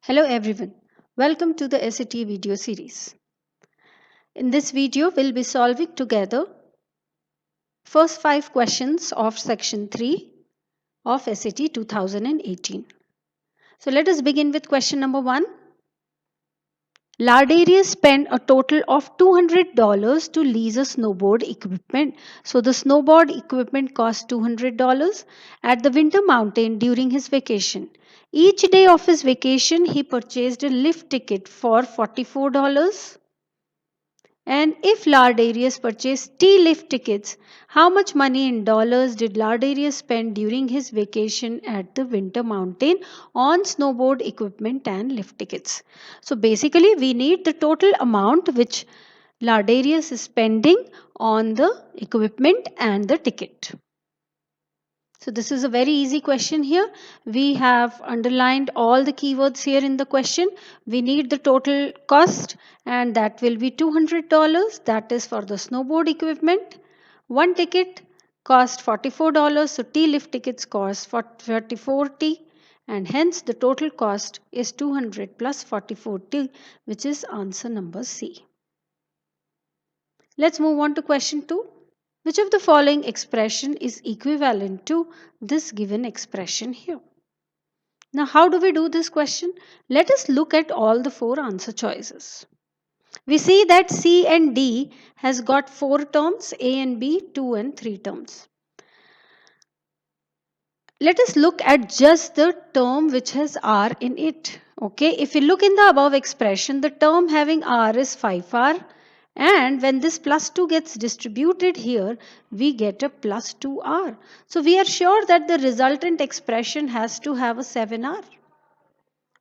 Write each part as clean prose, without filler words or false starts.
Hello everyone, welcome to the SAT video series. In this video, we'll be solving together first 5 questions of Section 3 of SAT 2018. So let us begin with question number 1. Lardarius spent a total of $200 to lease a snowboard equipment. So the snowboard equipment cost $200 at the Winter Mountain during his vacation. Each day of his vacation, he purchased a lift ticket for $44. And if Lardarius purchased T lift tickets, how much money in dollars did Lardarius spend during his vacation at the Winter Mountain on snowboard equipment and lift tickets? So basically we need the total amount which Lardarius is spending on the equipment and the ticket. So this is a very easy question here. We have underlined all the keywords here in the question. We need the total cost and that will be $200. That is for the snowboard equipment. One ticket cost $44. So T lift tickets cost 44T and hence the total cost is 200 plus 44T, which is answer number C. Let's move on to question 2. Which of the following expression is equivalent to this given expression here? Now, how do we do this question? Let us look at all the 4 answer choices. We see that C and D has got 4 terms, A and B 2 and 3 terms. Let us look at just the term which has R in it. Okay, if you look in the above expression, the term having R is 5R. And when this plus 2 gets distributed here, we get a plus 2R. So we are sure that the resultant expression has to have a 7R.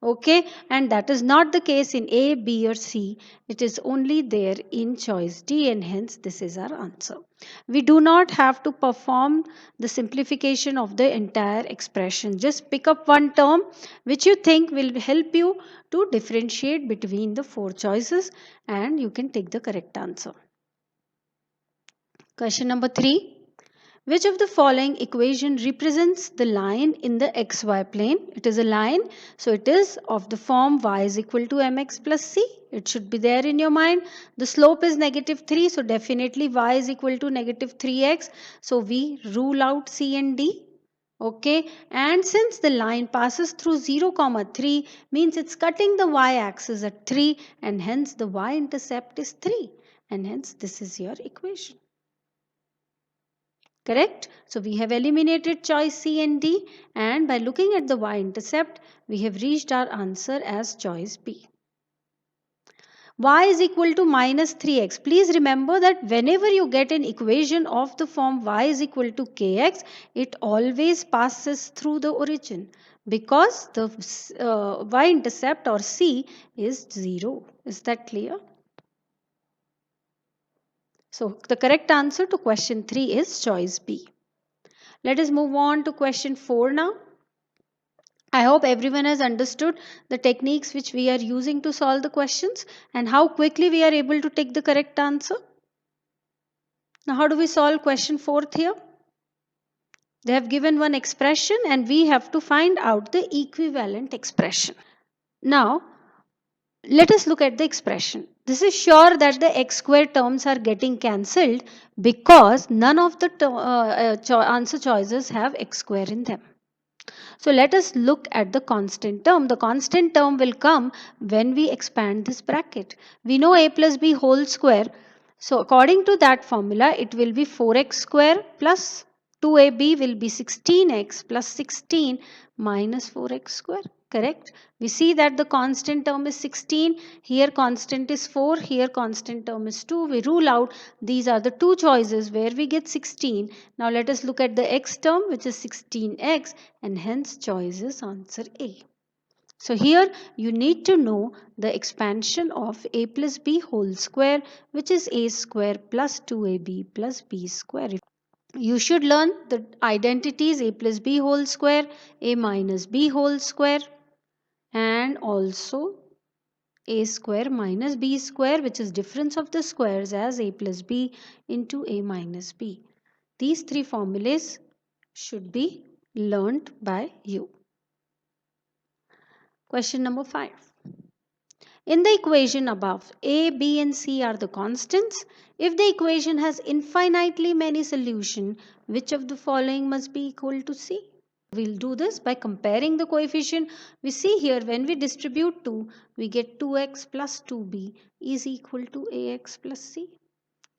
Okay, and that is not the case in A, B or C. It is only there in choice D and hence this is our answer. We do not have to perform the simplification of the entire expression. Just pick up one term which you think will help you to differentiate between the 4 choices and you can take the correct answer. Question number 3. Which of the following equation represents the line in the xy plane? It is a line, so it is of the form y is equal to mx plus c. It should be there in your mind. The slope is -3, so definitely y is equal to -3x. So we rule out c and d. Okay, and since the line passes through 0, 3 means it's cutting the y-axis at 3 and hence the y-intercept is 3 and hence this is your equation. Correct? So we have eliminated choice C and D and by looking at the y-intercept, we have reached our answer as choice B. Y is equal to -3x. Please remember that whenever you get an equation of the form y is equal to kx, it always passes through the origin because the y-intercept or C is 0. Is that clear? So the correct answer to question 3 is choice B. Let us move on to question 4 now. I hope everyone has understood the techniques which we are using to solve the questions and how quickly we are able to take the correct answer. Now how do we solve question 4 here? They have given one expression and we have to find out the equivalent expression. Now let us look at the expression. This is sure that the x square terms are getting cancelled because none of the answer choices have x square in them. So let us look at the constant term. The constant term will come when we expand this bracket. We know a plus b whole square. So according to that formula, it will be 4x square plus 2ab will be 16x plus 16 minus 4x square. Correct? We see that the constant term is 16. Here constant is 4. Here constant term is 2. We rule out these are the 2 choices where we get 16. Now let us look at the x term which is 16x and hence choice is answer A. So here you need to know the expansion of a plus b whole square which is a square plus 2ab plus b square. You should learn the identities a plus b whole square, a minus b whole square and also a square minus b square which is difference of the squares as a plus b into a minus b. These 3 formulas should be learnt by you. Question number 5. In the equation above, A, B and C are the constants. If the equation has infinitely many solutions, which of the following must be equal to C? We'll do this by comparing the coefficient. We see here when we distribute 2, we get 2x plus 2b is equal to ax plus c.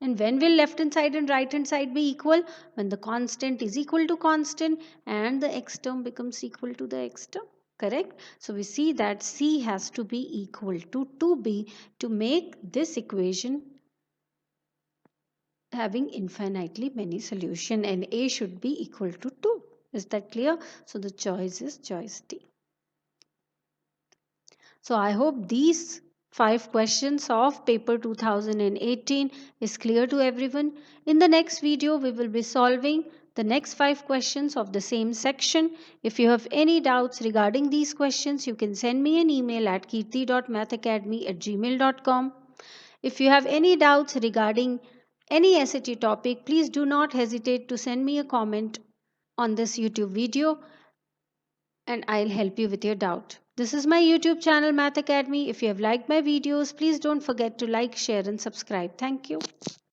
And when will left hand side and right hand side be equal? When the constant is equal to constant and the x term becomes equal to the x term. Correct? So we see that C has to be equal to 2b to make this equation having infinitely many solutions, and A should be equal to 2. Is that clear? So the choice is choice D. So I hope these 5 questions of paper 2018 is clear to everyone. In the next video, we will be solving the next 5 questions of the same section. If you have any doubts regarding these questions, you can send me an email at kirti.mathacademy@gmail.com. If you have any doubts regarding any SAT topic, please do not hesitate to send me a comment on this YouTube video and I'll help you with your doubt. This is my YouTube channel Math Academy. If you have liked my videos, please don't forget to like, share and subscribe. Thank you.